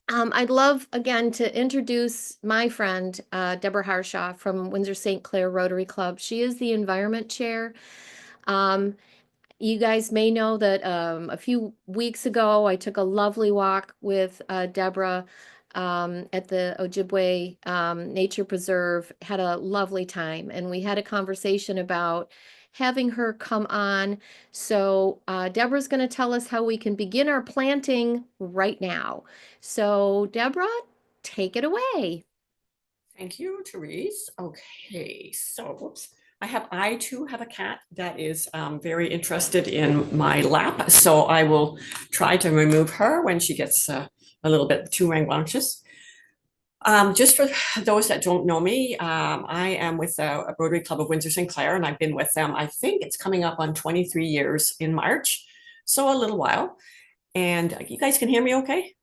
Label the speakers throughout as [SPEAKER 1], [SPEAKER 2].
[SPEAKER 1] I'd love again to introduce my friend, Deborah Harshaw from Windsor St. Clair Rotary Club. She is the environment chair. Um, you guys may know that a few weeks ago, I took a lovely walk with Deborah at the Ojibwe Nature Preserve, had a lovely time, and we had a conversation about having her come on. So, Deborah's going to tell us how we can begin our planting right now. So, Deborah, take it away.
[SPEAKER 2] Thank you, Therese. Okay, so whoops. I too have a cat that is very interested in my lap. So I will try to remove her when she gets a little bit too rambunctious. Just for those that don't know me, I am with a Rotary Club of Windsor St. Clair, and I've been with them, I think it's coming up on 23 years in March. So a little while. And you guys can hear me okay?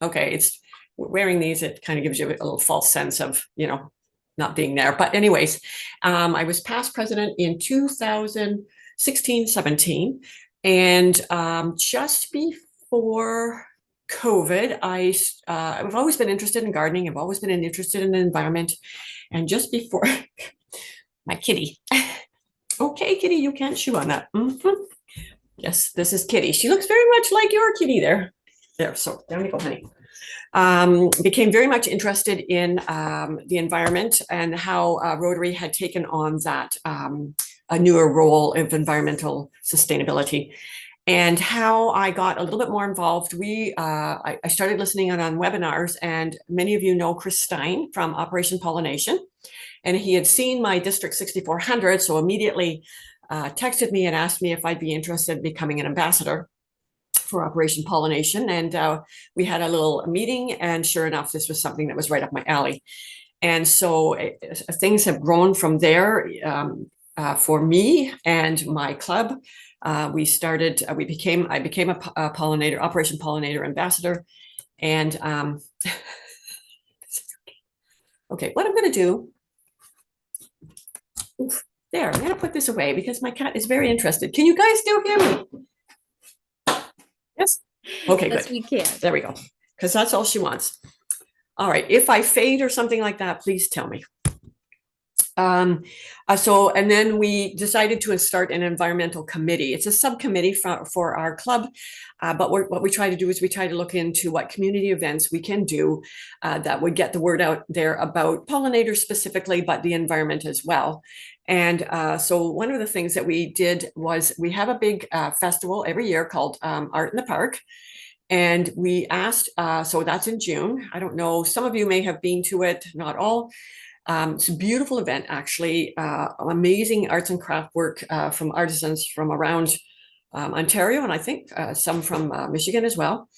[SPEAKER 2] Okay, it's wearing these, it kind of gives you a little false sense of, not being there. But anyways, I was past president in 2016, 17. And just before COVID, I've always been interested in gardening. I've always been interested in the environment. And just before my kitty, okay, kitty, you can't chew on that. Yes, this is Kitty. She looks very much like your kitty there. There, so there we go, honey. Became very much interested in the environment and how Rotary had taken on that a newer role of environmental sustainability, and how I got a little bit more involved. I started listening on webinars, and many of you know Chris Stein from Operation Pollination, and he had seen my District 6400, so immediately texted me and asked me if I'd be interested in becoming an ambassador for Operation Pollination. And we had a little meeting, and sure enough, this was something that was right up my alley. And so things have grown from there for me and my club. I became a pollinator, Operation Pollinator ambassador. And okay, what I'm going to do, there, I'm going to put this away because my cat is very interested. Can you guys still hear me? Yes. Okay,
[SPEAKER 1] Yes,
[SPEAKER 2] good.
[SPEAKER 1] we can.
[SPEAKER 2] There we go. Because that's all she wants. All right. If I fade or something like that, please tell me. And then we decided to start an environmental committee. It's a subcommittee for our club, but what we try to do is we try to look into what community events we can do that would get the word out there about pollinators specifically, but the environment as well. And so one of the things that we did was we have a big festival every year called Art in the Park. And we asked, so that's in June. I don't know, some of you may have been to it, not all. It's a beautiful event, actually. Amazing arts and craft work from artisans from around Ontario, and I think some from Michigan as well.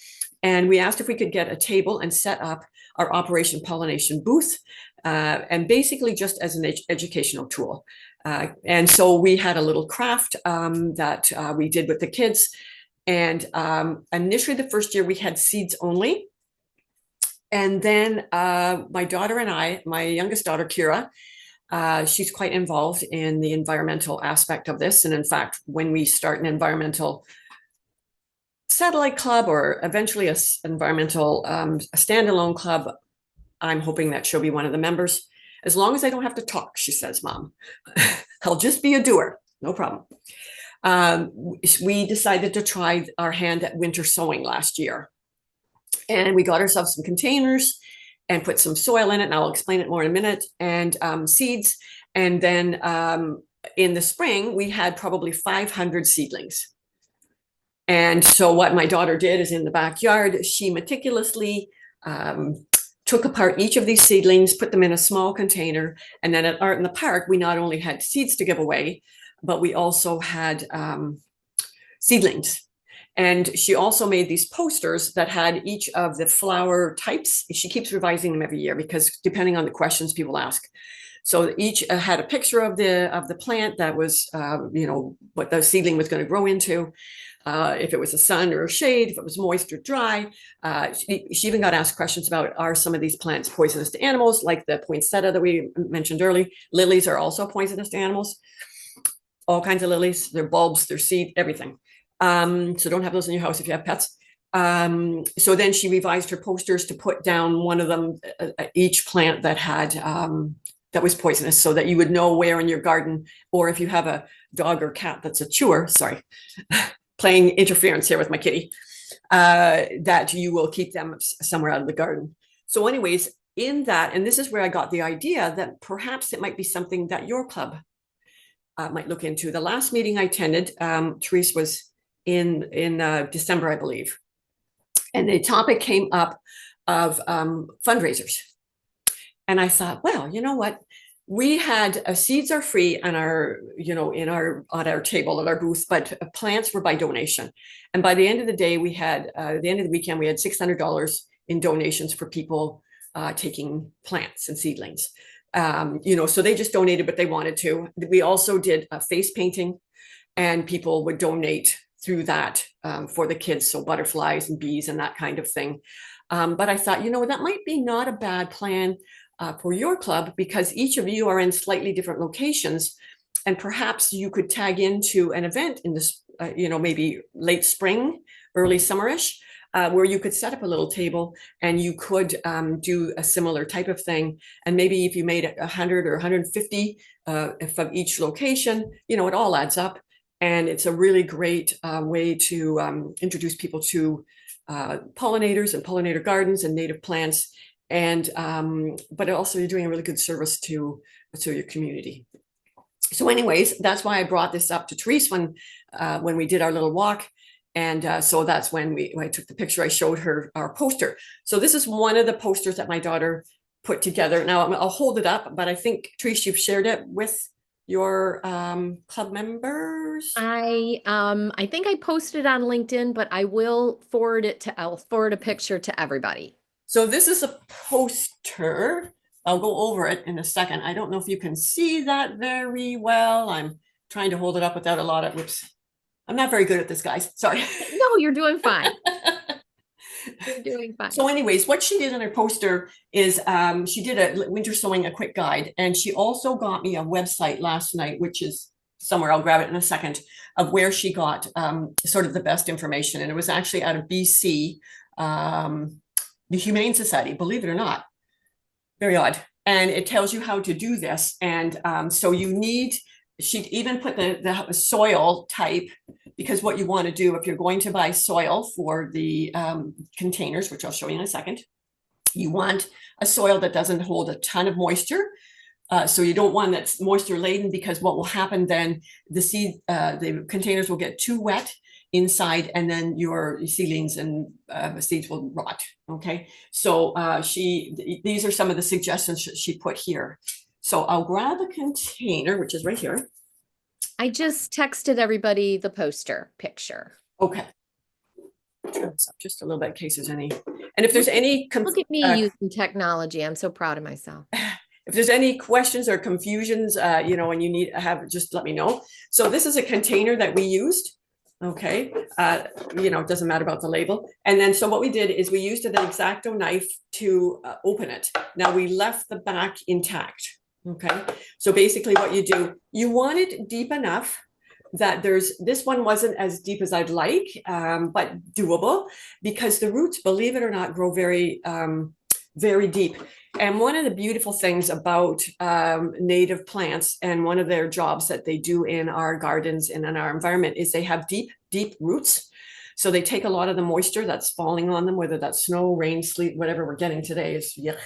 [SPEAKER 2] And we asked if we could get a table and set up our Operation Pollination booth, and basically just as an educational tool. And so we had a little craft that we did with the kids. And initially, the first year, we had seeds only. And then my daughter and I, my youngest daughter, Kira, she's quite involved in the environmental aspect of this. And in fact, when we start an environmental satellite club or eventually a environmental a standalone club, I'm hoping that she'll be one of the members. As long as I don't have to talk, she says, Mom, I'll just be a doer. No problem. We decided to try our hand at winter sowing last year. And we got ourselves some containers and put some soil in it. And I'll explain it more in a minute, and seeds. And then in the spring, we had probably 500 seedlings. And so what my daughter did is in the backyard, she meticulously took apart each of these seedlings, put them in a small container. And then at Art in the Park, we not only had seeds to give away, but we also had seedlings. And she also made these posters that had each of the flower types. She keeps revising them every year because depending on the questions people ask. So each had a picture of the plant that was, what the seedling was going to grow into. If it was a sun or a shade, if it was moist or dry. She even got asked questions about, are some of these plants poisonous to animals, like the poinsettia that we mentioned earlier. Lilies are also poisonous to animals. All kinds of lilies, their bulbs, their seed, everything. So don't have those in your house if you have pets. So then she revised her posters to put down one of them, each plant that had that was poisonous, so that you would know where in your garden, or if you have a dog or cat that's a chewer, sorry, playing interference here with my kitty, that you will keep them somewhere out of the garden. So anyways, in that, and this is where I got the idea that perhaps it might be something that your club might look into. The last meeting I attended, Therese, was in December, I believe. And the topic came up of fundraisers. And I thought, well, you know what? We had seeds are free on our, on our table at our booth, but plants were by donation. And by the end of the day, we had, the end of the weekend, we had $600 in donations for people taking plants and seedlings. So they just donated what they wanted to. We also did a face painting, and people would donate through that for the kids. So butterflies and bees and that kind of thing. But I thought, that might be not a bad plan for your club, because each of you are in slightly different locations, and perhaps you could tag into an event in this, maybe late spring, early summerish, where you could set up a little table and you could do a similar type of thing. And maybe if you made 100 or 150 from each location, it all adds up. And it's a really great way to introduce people to pollinators and pollinator gardens and native plants. And but also you're doing a really good service to your community. So anyways, that's why I brought this up to Therese when we did our little walk. And so that's when I took the picture. I showed her our poster. So this is one of the posters that my daughter put together. Now I'll hold it up, but I think, Therese, you've shared it with your club members.
[SPEAKER 1] I think I posted on LinkedIn, but I'll forward a picture to everybody.
[SPEAKER 2] So this is a poster. I'll go over it in a second. I don't know if you can see that very well. I'm trying to hold it up without a lot of, whoops. I'm not very good at this, guys. Sorry.
[SPEAKER 1] No, you're doing fine. You're doing fine.
[SPEAKER 2] So anyways, what she did on her poster is she did a winter sowing, a quick guide. And she also got me a website last night, which is somewhere, I'll grab it in a second, of where she got sort of the best information. And it was actually out of BC, the Humane Society, believe it or not. Very odd. And it tells you how to do this. And so you need, she even put the soil type, because what you want to do if you're going to buy soil for the containers, which I'll show you in a second, you want a soil that doesn't hold a ton of moisture. So you don't want that's moisture laden, because what will happen then, the containers will get too wet inside, and then your seedlings and seeds will rot. Okay, so these are some of the suggestions she put here. So I'll grab a container, which is right here.
[SPEAKER 1] I just texted everybody the poster picture.
[SPEAKER 2] Okay. Turn this up just a little bit in case there's any. And if there's any,
[SPEAKER 1] look at me using technology. I'm so proud of myself.
[SPEAKER 2] If there's any questions or confusions, and you need just let me know. So this is a container that we used. Okay, it doesn't matter about the label. And then so what we did is we used an X-Acto knife to open it. Now we left the back intact. Okay, so basically what you do, you want it deep enough that this one wasn't as deep as I'd like, but doable, because the roots, believe it or not, grow very, very deep. And one of the beautiful things about native plants, and one of their jobs that they do in our gardens and in our environment, is they have deep, deep roots. So they take a lot of the moisture that's falling on them, whether that's snow, rain, sleet, whatever we're getting today is yuck.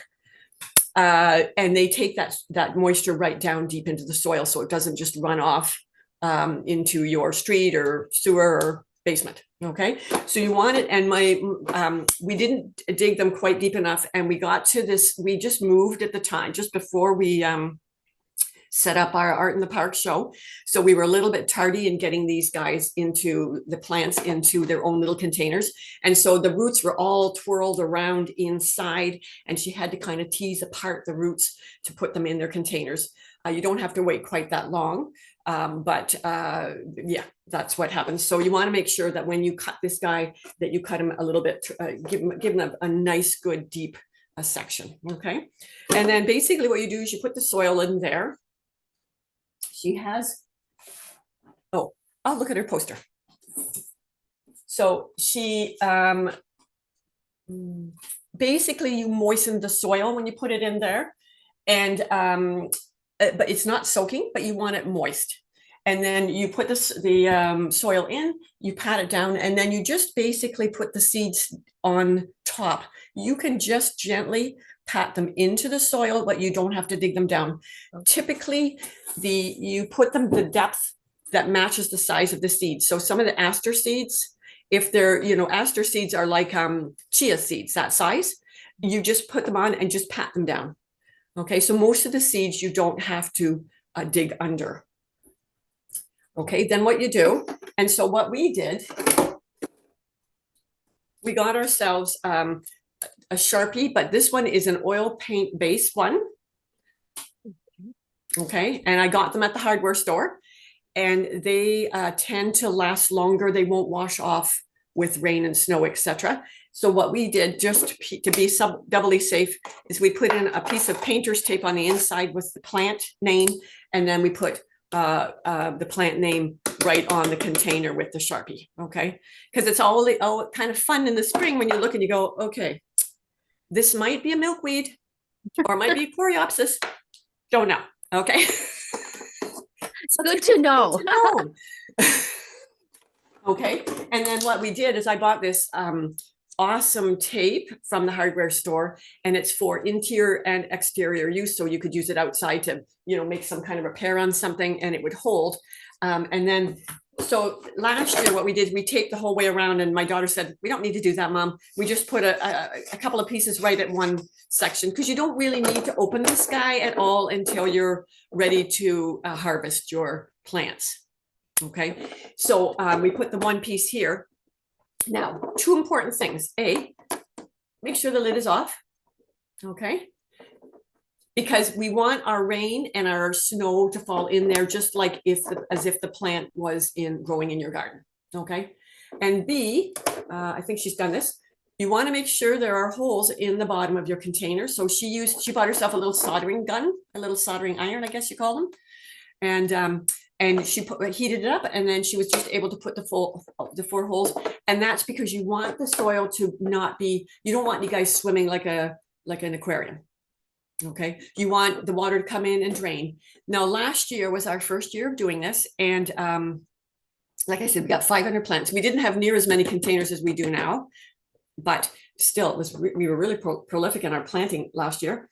[SPEAKER 2] And they take that moisture right down deep into the soil, so it doesn't just run off into your street or sewer or basement. Okay, so you want it, and we didn't dig them quite deep enough, and we got to this. We just moved at the time, just before we set up our Art in the Park show. So we were a little bit tardy in getting these guys into the plants into their own little containers. And so the roots were all twirled around inside, and she had to kind of tease apart the roots to put them in their containers. You don't have to wait quite that long. But yeah, that's what happens. So you want to make sure that when you cut this guy, that you cut him a little bit, give him a nice, good, deep section. Okay. And then basically what you do is you put the soil in there. She has, oh, look at her poster. So she basically you moisten the soil when you put it in there, and but it's not soaking, but you want it moist. And then you put the soil in, you pat it down, and then you just basically put the seeds on top. You can just gently pat them into the soil, but you don't have to dig them down. Typically, you put them the depth that matches the size of the seeds. So some of the aster seeds, if they're, aster seeds are like chia seeds, that size, you just put them on and just pat them down. Okay, so most of the seeds you don't have to dig under. Okay, then what you do, and so what we did, we got ourselves a Sharpie, but this one is an oil paint base one. Okay, and I got them at the hardware store, and they tend to last longer. They won't wash off with rain and snow, etc. So what we did, just to be doubly safe, is we put in a piece of painter's tape on the inside with the plant name, and then we put the plant name right on the container with the Sharpie. Okay, because it's all kind of fun in the spring when you look and you go, okay, this might be a milkweed or it might be coreopsis. Don't know. Okay.
[SPEAKER 1] It's good to know.
[SPEAKER 2] Okay, and then what we did is I bought this awesome tape from the hardware store, and it's for interior and exterior use, so you could use it outside to make some kind of repair on something, and it would hold. And then so last year what we did, we taped the whole way around, and my daughter said, we don't need to do that, Mom. We just put a couple of pieces right at one section, because you don't really need to open this guy at all until you're ready to harvest your plants. Okay, so we put the one piece here. Now, two important things. A, make sure the lid is off. Okay, because we want our rain and our snow to fall in there just like as if the plant was growing in your garden. Okay, and B, I think she's done this. You want to make sure there are holes in the bottom of your container. So she bought herself a little soldering gun, a little soldering iron, I guess you call them, and she heated it up, and then she was just able to put the 4 holes. And that's because you want the soil to not be, you don't want you guys swimming like an aquarium. Okay, you want the water to come in and drain. Now, last year was our first year of doing this, and like I said, we got 500 plants. We didn't have near as many containers as we do now, but still, we were really prolific in our planting last year.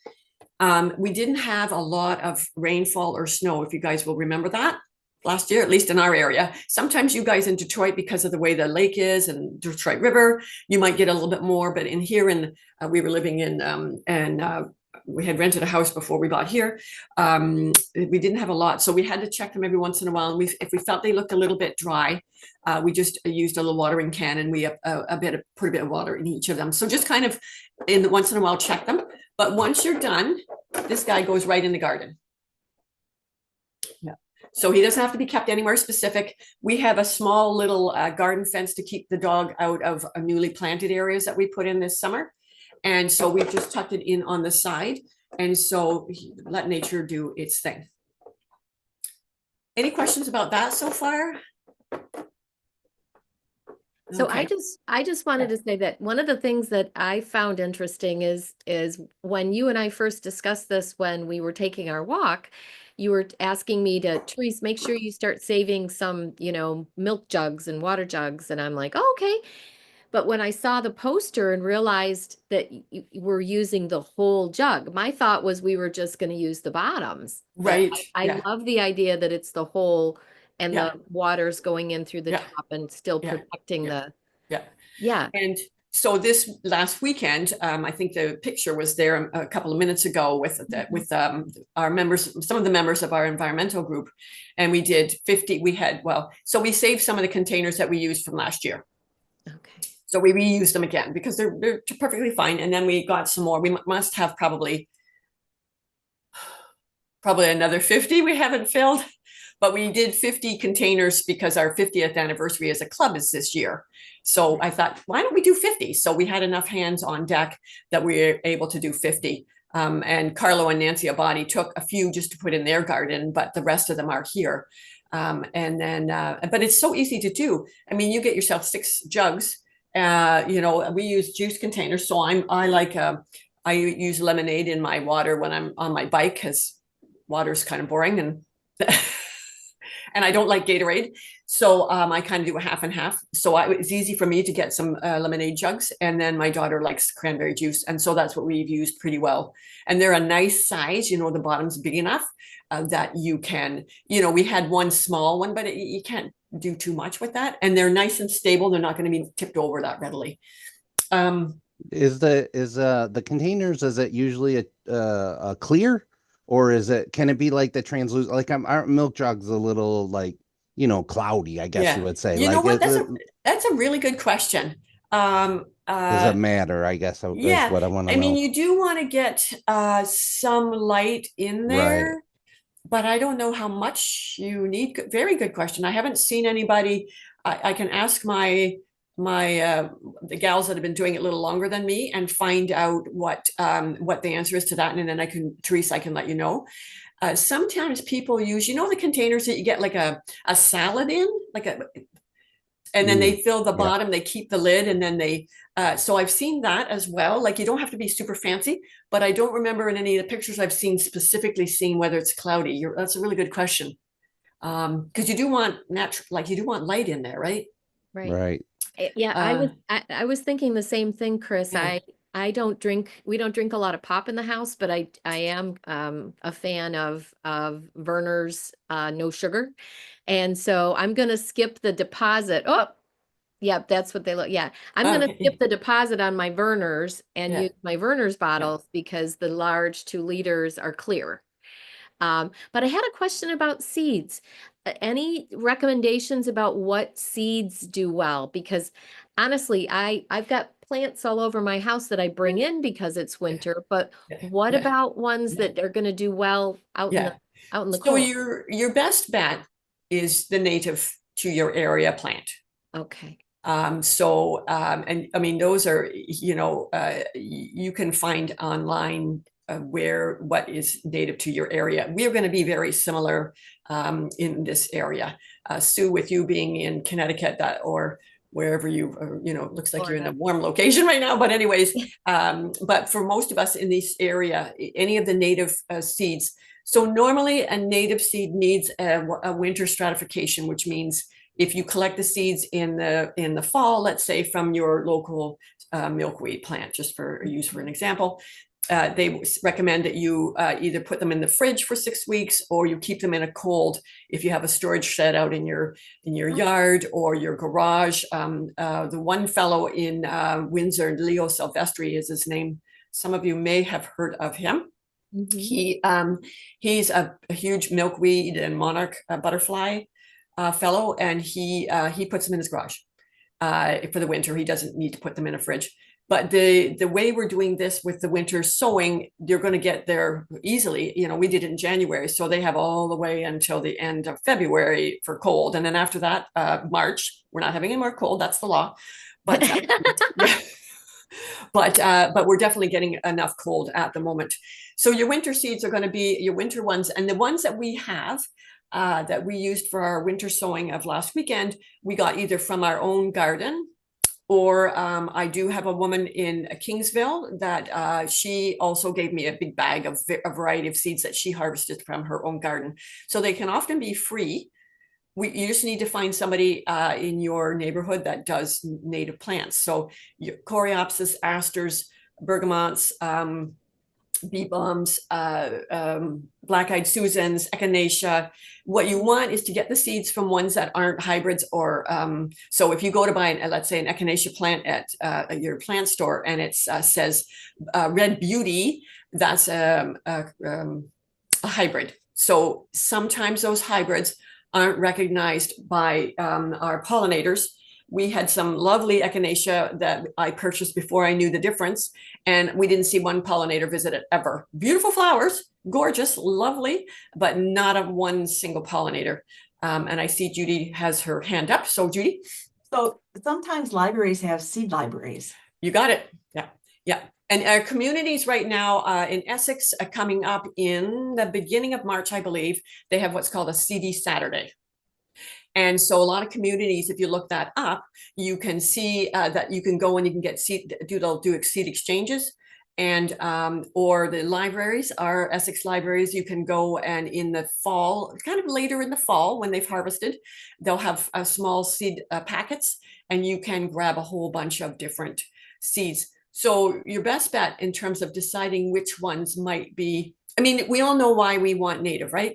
[SPEAKER 2] We didn't have a lot of rainfall or snow, if you guys will remember that last year, at least in our area. Sometimes you guys in Detroit, because of the way the lake is and Detroit River, you might get a little bit more, but we were living in, and we had rented a house before we bought here. We didn't have a lot, so we had to check them every once in a while. And if we felt they looked a little bit dry, we just used a little watering can, and we put a bit of water in each of them. So just kind of once in a while check them. But once you're done, this guy goes right in the garden. Yeah. So he doesn't have to be kept anywhere specific. We have a small little garden fence to keep the dog out of newly planted areas that we put in this summer. And so we just tucked it in on the side. And so let nature do its thing. Any questions about that so far?
[SPEAKER 1] So
[SPEAKER 2] Okay.
[SPEAKER 1] I just wanted to say that one of the things that I found interesting is when you and I first discussed this, when we were taking our walk, you were asking me to, Therese, make sure you start saving some, milk jugs and water jugs. And I'm like, oh, okay. But when I saw the poster and realized that we're using the whole jug, my thought was we were just going to use the bottoms.
[SPEAKER 2] Right.
[SPEAKER 1] I love the idea that it's the whole, and
[SPEAKER 2] Yeah.
[SPEAKER 1] the water's going in through the
[SPEAKER 2] Yeah.
[SPEAKER 1] top and still
[SPEAKER 2] Yeah.
[SPEAKER 1] protecting
[SPEAKER 2] Yeah.
[SPEAKER 1] the,
[SPEAKER 2] Yeah. And so this last weekend, I think the picture was there a couple of minutes ago with our members, some of the members of our environmental group, and we did 50. So we saved some of the containers that we used from last year.
[SPEAKER 1] okay.
[SPEAKER 2] So we reused them again because they're perfectly fine. And then we got some more. We must have probably another 50 we haven't filled, but we did 50 containers because our 50th anniversary as a club is this year. So I thought, why don't we do 50? So we had enough hands on deck that we were able to do 50 And Carlo and Nancy Abadi took a few just to put in their garden, but the rest of them are here. And then, but it's so easy to do. I mean, you get yourself 6 jugs. We use juice containers, so I use lemonade in my water when I'm on my bike because water's kind of boring and and I don't like Gatorade. So I kind of do a half and half. So it's easy for me to get some lemonade jugs. And then my daughter likes cranberry juice. And so that's what we've used pretty well. And they're a nice size, the bottom's big enough that you can, we had one small one, but you can't do too much with that. And they're nice and stable. They're not going to be tipped over that readily.
[SPEAKER 3] The containers, is it usually a clear, or can it be like the translucent, like aren't milk jugs a little like, cloudy, I guess you would say.
[SPEAKER 2] You know what? That's a really good question.
[SPEAKER 3] Does it matter? I guess
[SPEAKER 2] yeah,
[SPEAKER 3] is what I want to
[SPEAKER 2] know.
[SPEAKER 3] I
[SPEAKER 2] mean, you do want to get some light in there, right, but I don't know how much you need. Very good question. I haven't seen anybody. I can ask the gals that have been doing it a little longer than me and find out what the answer is to that, and then Teresa, I can let you know. Sometimes people use, the containers that you get like a salad in, and then they fill the bottom, they keep the lid, and then so I've seen that as well. Like, you don't have to be super fancy, but I don't remember in any of the pictures I've seen specifically seeing whether it's cloudy. That's a really good question. Because you do want you do want light in there, right?
[SPEAKER 3] Right.
[SPEAKER 1] Yeah, I was thinking the same thing, Chris.
[SPEAKER 2] Yeah.
[SPEAKER 1] we don't drink a lot of pop in the house, but I am a fan of Verner's no sugar. And so I'm going to skip the deposit. Oh, yeah, that's what they look. Yeah, I'm going to skip the deposit on my Verner's and use my Verner's bottles because the large 2 liters are clear. But I had a question about seeds. Any recommendations about what seeds do well? Because honestly, I've got plants all over my house that I bring in because it's winter, but what about ones that are going to do well out in the cold?
[SPEAKER 2] So your best bet is the native to your area plant.
[SPEAKER 1] Okay.
[SPEAKER 2] And I mean, those are, you can find online what is native to your area. We are going to be very similar in this area. Sue, with you being in Connecticut or wherever looks like you're in a warm location right now. But anyways, but for most of us in this area, any of the native seeds. So normally a native seed needs a winter stratification, which means if you collect the seeds in the fall, let's say from your local milkweed plant, just for use for an example, they recommend that you either put them in the fridge for 6 weeks or you keep them in a cold if you have a storage shed out in your yard or your garage. The one fellow in Windsor, Leo Silvestri is his name. Some of you may have heard of him. Mm-hmm. He's a huge milkweed and monarch butterfly fellow, and he puts them in his garage for the winter. He doesn't need to put them in a fridge. But the way we're doing this with the winter sowing, you're going to get there easily. We did it in January, so they have all the way until the end of February for cold. And then after that, March, we're not having any more cold. That's the law. But but we're definitely getting enough cold at the moment. So your winter seeds are going to be your winter ones. And the ones that we have that we used for our winter sowing of last weekend, we got either from our own garden, or I do have a woman in Kingsville that she also gave me a big bag of a variety of seeds that she harvested from her own garden. So they can often be free. You just need to find somebody in your neighborhood that does native plants. So coreopsis, asters, bergamots, bee balms, black-eyed Susans, echinacea. What you want is to get the seeds from ones that aren't hybrids, or so if you go to buy, let's say, an echinacea plant at your plant store and it says Red Beauty, that's a hybrid. So sometimes those hybrids aren't recognized by our pollinators. We had some lovely echinacea that I purchased before I knew the difference, and we didn't see one pollinator visit it ever. Beautiful flowers, gorgeous, lovely, but not of one single pollinator. And I see Judy has her hand up. So Judy.
[SPEAKER 4] So sometimes libraries have seed libraries.
[SPEAKER 2] You got it. Yeah. And our communities right now in Essex coming up in the beginning of March, I believe, they have what's called a CD Saturday. And so a lot of communities, if you look that up, you can see that you can go and you can get seed, do seed exchanges. And or the libraries, our Essex libraries, you can go and in the fall, kind of later in the fall when they've harvested, they'll have small seed packets, and you can grab a whole bunch of different seeds. So your best bet in terms of deciding which ones might be, I mean, we all know why we want native, right?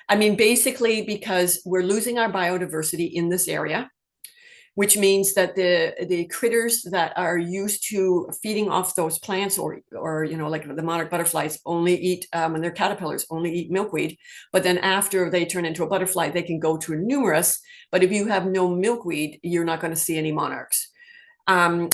[SPEAKER 2] I mean, basically because we're losing our biodiversity in this area, which means that the critters that are used to feeding off those plants, or you know, like the monarch butterflies only eat when they're caterpillars, only eat milkweed, but then after they turn into a butterfly, they can go to a numerous. But if you have no milkweed, you're not going to see any monarchs.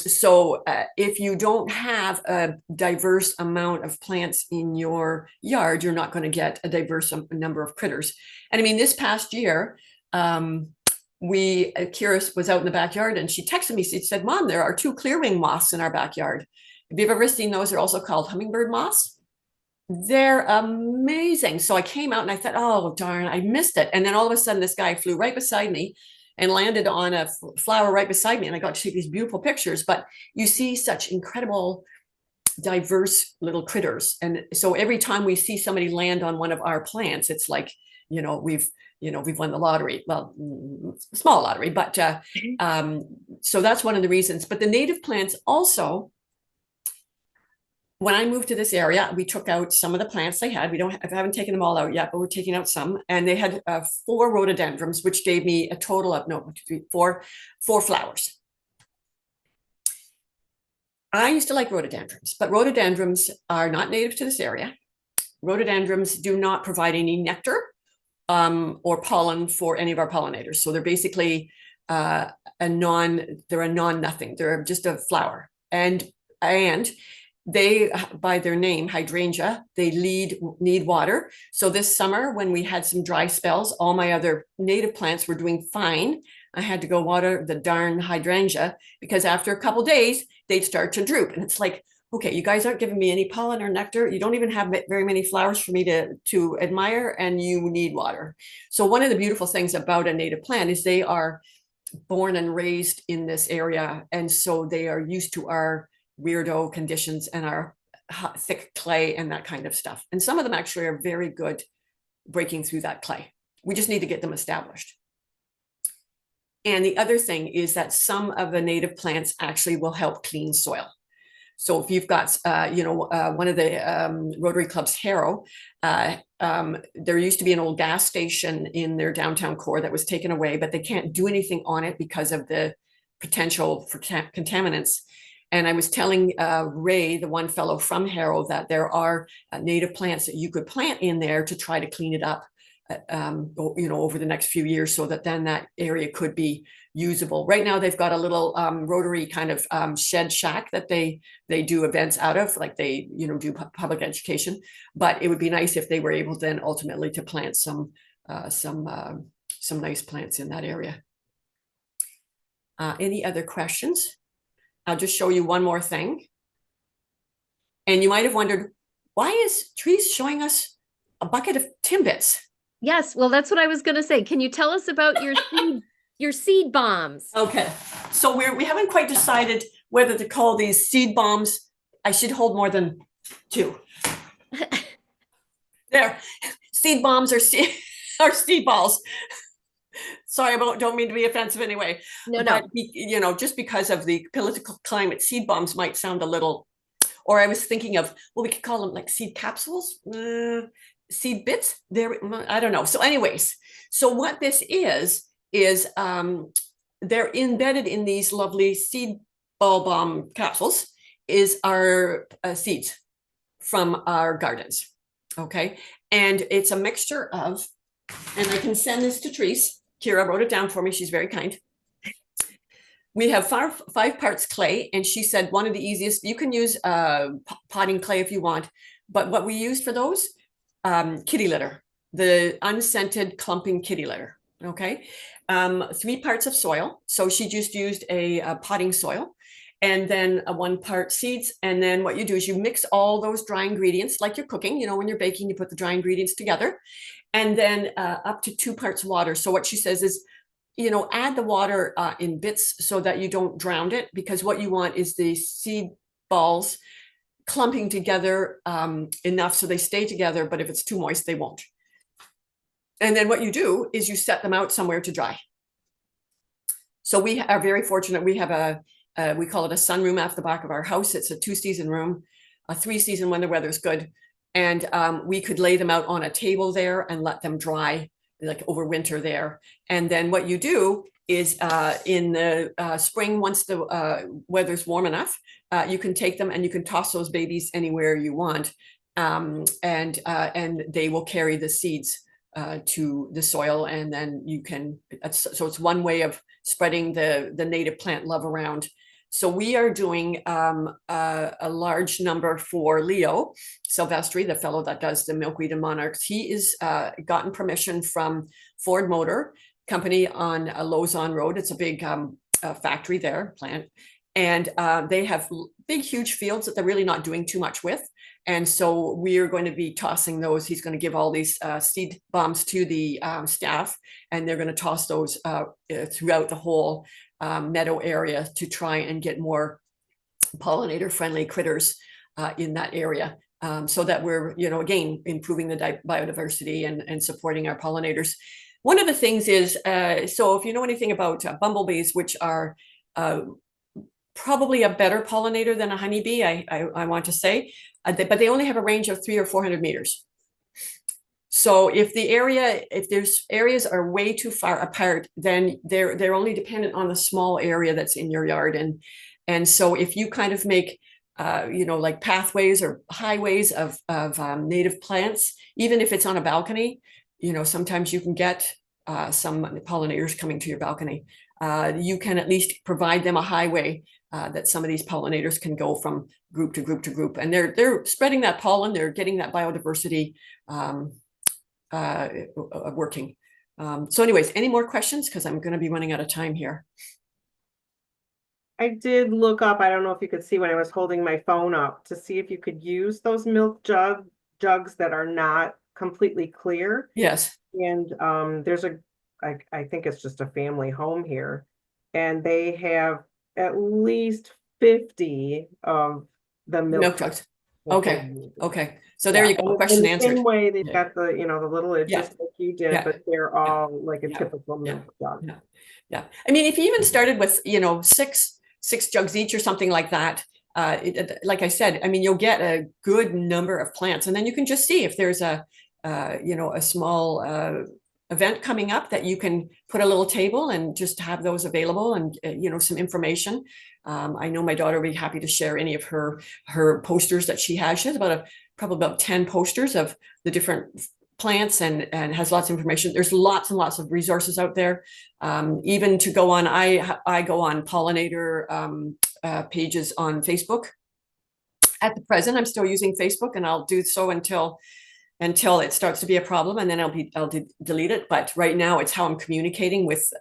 [SPEAKER 2] So if you don't have a diverse amount of plants in your yard, you're not going to get a diverse number of critters. And I mean, this past year, Kira was out in the backyard and she texted me, she said, Mom, there are 2 clearwing moths in our backyard. If you've ever seen those, they're also called hummingbird moths. They're amazing. So I came out and I thought, oh, darn, I missed it. And then all of a sudden this guy flew right beside me and landed on a flower right beside me. And I got to take these beautiful pictures, but you see such incredible, diverse little critters. And so every time we see somebody land on one of our plants, it's like, you know, we've won the lottery. Well, small lottery, but so that's one of the reasons. But the native plants also, when I moved to this area, we took out some of the plants they had. I haven't taken them all out yet, but we're taking out some. And they had 4 rhododendrons, which gave me a total of, four flowers. I used to like rhododendrons, but rhododendrons are not native to this area. Rhododendrons do not provide any nectar or pollen for any of our pollinators. So they're basically they're a non-nothing. They're just a flower. And they, by their name, hydrangea, they need water. So this summer, when we had some dry spells, all my other native plants were doing fine. I had to go water the darn hydrangea because after a couple days, they'd start to droop. And it's like, okay, you guys aren't giving me any pollen or nectar. You don't even have very many flowers for me to admire, and you need water. So one of the beautiful things about a native plant is they are born and raised in this area. And so they are used to our weirdo conditions and our thick clay and that kind of stuff. And some of them actually are very good breaking through that clay. We just need to get them established. And the other thing is that some of the native plants actually will help clean soil. So if you've got, one of the Rotary Club's Harrow, there used to be an old gas station in their downtown core that was taken away, but they can't do anything on it because of the potential for contaminants. And I was telling Ray, the one fellow from Harrow, that there are native plants that you could plant in there to try to clean it up, over the next few years, so that then that area could be usable. Right now, they've got a little Rotary kind of shed shack that they do events out of, like they do public education. But it would be nice if they were able then ultimately to plant some nice plants in that area. Any other questions? I'll just show you one more thing. And you might have wondered, why is Therese showing us a bucket of Timbits?
[SPEAKER 1] Yes, well, that's what I was going to say. Can you tell us about your seed bombs?
[SPEAKER 2] Okay, so we haven't quite decided whether to call these seed bombs. I should hold more than 2. There, seed bombs or seed balls. Sorry, don't mean to be offensive anyway.
[SPEAKER 1] No.
[SPEAKER 2] But, just because of the political climate, seed bombs might sound a little, or I was thinking of, well, we could call them like seed capsules, seed bits. I don't know. So anyways, so what this is they're embedded in these lovely seed ball bomb capsules is our seeds from our gardens. Okay. And it's a mixture of, and I can send this to Therese. Kira wrote it down for me. She's very kind. We have 5 parts clay, and she said one of the easiest, you can use potting clay if you want, but what we used for those, kitty litter, the unscented clumping kitty litter, okay? 3 parts of soil. So she just used a potting soil, and then 1 part seeds. And then what you do is you mix all those dry ingredients like you're cooking. When you're baking, you put the dry ingredients together, and then up to 2 parts water. So what she says is, add the water in bits so that you don't drown it, because what you want is the seed balls clumping together enough so they stay together, but if it's too moist, they won't. And then what you do is you set them out somewhere to dry. So we are very fortunate. We have we call it a sunroom off the back of our house. It's a 2-season room, a 3-season when the weather's good. And we could lay them out on a table there and let them dry like over winter there. And then what you do is in the spring, once the weather's warm enough, you can take them and you can toss those babies anywhere you want. And they will carry the seeds to the soil, and then you can, so it's one way of spreading the native plant love around. So we are doing a large number for Leo Silvestri, the fellow that does the milkweed and monarchs. He is gotten permission from Ford Motor Company on Lausanne Road. It's a big factory there, plant. And they have big, huge fields that they're really not doing too much with. And so we are going to be tossing those. He's going to give all these seed bombs to the staff, and they're going to toss those throughout the whole meadow area to try and get more pollinator-friendly critters in that area, so that we're, again, improving the biodiversity and supporting our pollinators. One of the things is, so if you know anything about bumblebees, which are probably a better pollinator than a honeybee, I want to say, but they only have a range of 300 or 400 meters. So if there's areas are way too far apart, then they're only dependent on the small area that's in your yard. And so if you kind of make, like pathways or highways of native plants, even if it's on a balcony, sometimes you can get some pollinators coming to your balcony. You can at least provide them a highway that some of these pollinators can go from group to group to group, and they're spreading that pollen. They're getting that biodiversity working. So anyways, any more questions? Because I'm going to be running out of time here.
[SPEAKER 4] I did look up, I don't know if you could see when I was holding my phone up, to see if you could use those milk jugs that are not completely clear.
[SPEAKER 2] Yes.
[SPEAKER 4] And there's I think it's just a family home here, and they have at least 50 of the milk
[SPEAKER 2] jugs. Okay. So there you go. Question answered.
[SPEAKER 4] Same way they've got the, the little lid, just like you did, but they're all like a typical milk jug.
[SPEAKER 2] Yeah. I mean, if you even started with, 6 jugs each or something like that, like I said, I mean, you'll get a good number of plants, and then you can just see if there's a small event coming up that you can put a little table and just have those available, and some information. I know my daughter would be happy to share any of her posters that she has. She has probably about 10 posters of the different plants, and has lots of information. There's lots and lots of resources out there. Even to go on, I go on pollinator pages on Facebook. At the present, I'm still using Facebook, and I'll do so until it starts to be a problem, and then I'll delete it. But right now, it's how I'm communicating with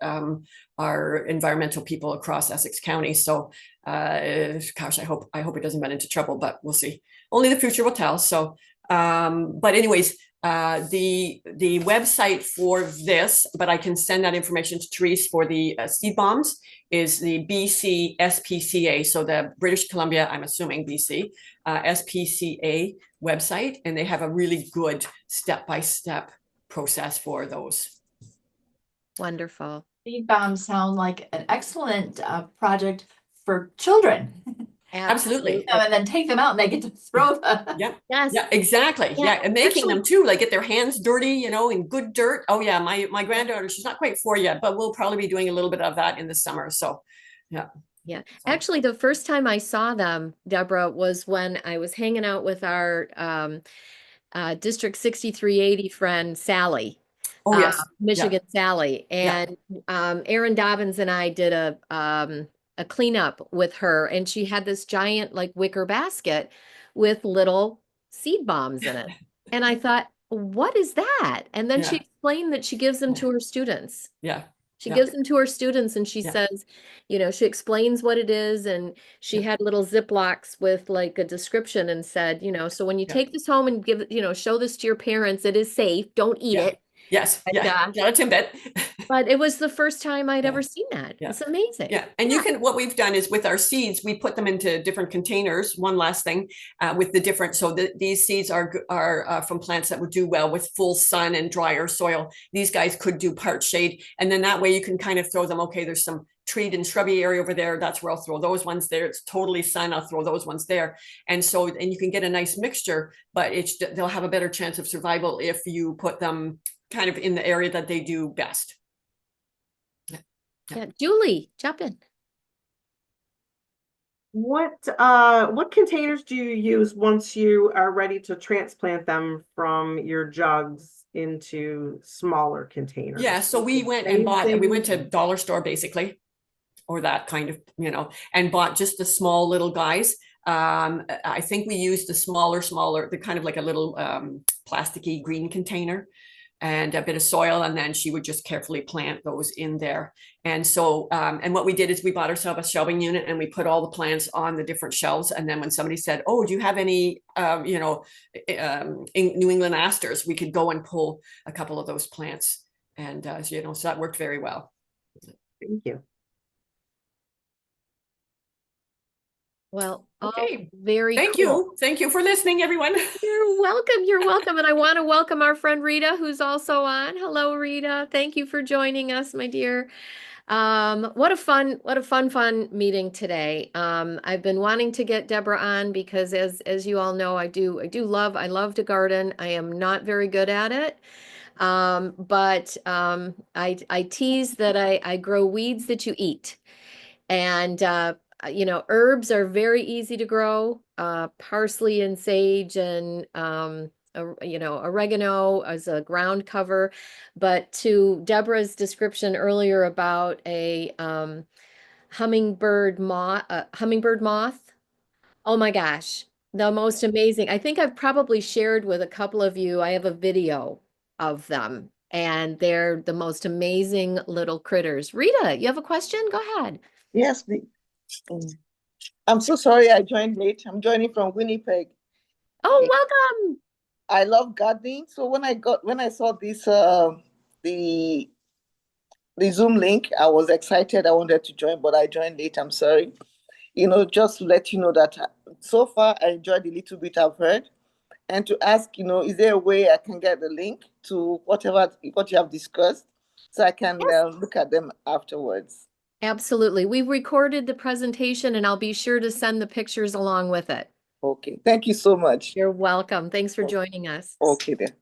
[SPEAKER 2] our environmental people across Essex County. So, gosh, I hope it doesn't run into trouble, but we'll see. Only the future will tell. So, but anyways, the website for this, but I can send that information to Therese, for the seed bombs, is the BC SPCA. So the British Columbia, I'm assuming BC, SPCA website, and they have a really good step-by-step process for those.
[SPEAKER 1] Wonderful.
[SPEAKER 5] Seed bombs sound like an excellent project for children.
[SPEAKER 2] Absolutely.
[SPEAKER 5] And then take them out and they get to throw them.
[SPEAKER 2] Yeah.
[SPEAKER 1] Yes.
[SPEAKER 2] Yeah, exactly. Yeah. And making them too, like get their hands dirty, in good dirt. Oh yeah. My granddaughter, she's not quite 4 yet, but we'll probably be doing a little bit of that in the summer. So yeah.
[SPEAKER 1] Yeah. Actually, the first time I saw them, Deborah, was when I was hanging out with our District 6380 friend, Sally.
[SPEAKER 2] Oh yes.
[SPEAKER 1] Michigan Sally. And Aaron Dobbins and I did a cleanup with her, and she had this giant like wicker basket with little seed bombs in it. And I thought, what is that? And then she explained that she gives them to her students.
[SPEAKER 2] Yeah.
[SPEAKER 1] She
[SPEAKER 2] Yeah.
[SPEAKER 1] gives them to her students and she
[SPEAKER 2] Yeah.
[SPEAKER 1] says, you know, she explains what it is, and she
[SPEAKER 2] Yeah.
[SPEAKER 1] had little Ziplocs with like a description and said, you know, so when you
[SPEAKER 2] Yeah.
[SPEAKER 1] take this home and give it, you know, show this to your parents, it is safe. Don't eat
[SPEAKER 2] Yeah.
[SPEAKER 1] it.
[SPEAKER 2] Yes,
[SPEAKER 1] And,
[SPEAKER 2] yeah, not a Timbit.
[SPEAKER 1] but it was the first time I'd
[SPEAKER 2] Yeah.
[SPEAKER 1] ever seen that.
[SPEAKER 2] Yeah.
[SPEAKER 1] It's amazing.
[SPEAKER 2] Yeah, and you can, what we've done is with our seeds, we put them into different containers. One last thing, with the different, so these seeds are from plants that would do well with full sun and drier soil. These guys could do part shade, and then that way you can kind of throw them, okay, there's some treed and shrubby area over there, that's where I'll throw those ones there. It's totally sun, I'll throw those ones there. And so, and you can get a nice mixture, but they'll have a better chance of survival if you put them kind of in the area that they do best.
[SPEAKER 1] Yeah, Julie, jump in.
[SPEAKER 4] What containers do you use once you are ready to transplant them from your jugs into smaller containers?
[SPEAKER 2] Yeah, so we went and bought, we went to dollar store basically, or that kind of, you know, and bought just the small little guys. I think we used the smaller, the kind of like a little plasticky green container and a bit of soil, and then she would just carefully plant those in there. And so, and what we did is we bought ourselves a shelving unit and we put all the plants on the different shelves. And then when somebody said, oh, do you have any, you know, New England asters, we could go and pull a couple of those plants. And, you know, so that worked very well.
[SPEAKER 4] Thank you.
[SPEAKER 1] Well,
[SPEAKER 2] Okay.
[SPEAKER 1] very
[SPEAKER 2] Thank
[SPEAKER 1] cool.
[SPEAKER 2] you. Thank you for listening, everyone.
[SPEAKER 1] You're welcome. You're welcome. And I want to welcome our friend Rita, who's also on. Hello, Rita. Thank you for joining us, my dear. What a fun meeting today. I've been wanting to get Deborah on because as you all know, I love to garden. I am not very good at it. But I tease that I grow weeds that you eat. And you know, herbs are very easy to grow. Parsley and sage and you know, oregano as a ground cover. But to Deborah's description earlier about a hummingbird moth. Oh my gosh, the most amazing. I think I've probably shared with a couple of you. I have a video of them, and they're the most amazing little critters. Rita, you have a question? Go ahead.
[SPEAKER 6] Yes, I'm so sorry I joined late. I'm joining from Winnipeg.
[SPEAKER 1] Oh, welcome.
[SPEAKER 6] I love gardening. So when I saw this the Zoom link, I was excited. I wanted to join, but I joined late. I'm sorry. You know, just to let you know that so far I enjoyed the little bit I've heard. And to ask, you know, is there a way I can get the link to what you have discussed so I can look at them afterwards?
[SPEAKER 1] Absolutely. We recorded the presentation and I'll be sure to send the pictures along with it.
[SPEAKER 6] Okay. Thank you so much.
[SPEAKER 1] You're welcome. Thanks for joining us.
[SPEAKER 6] Okay then.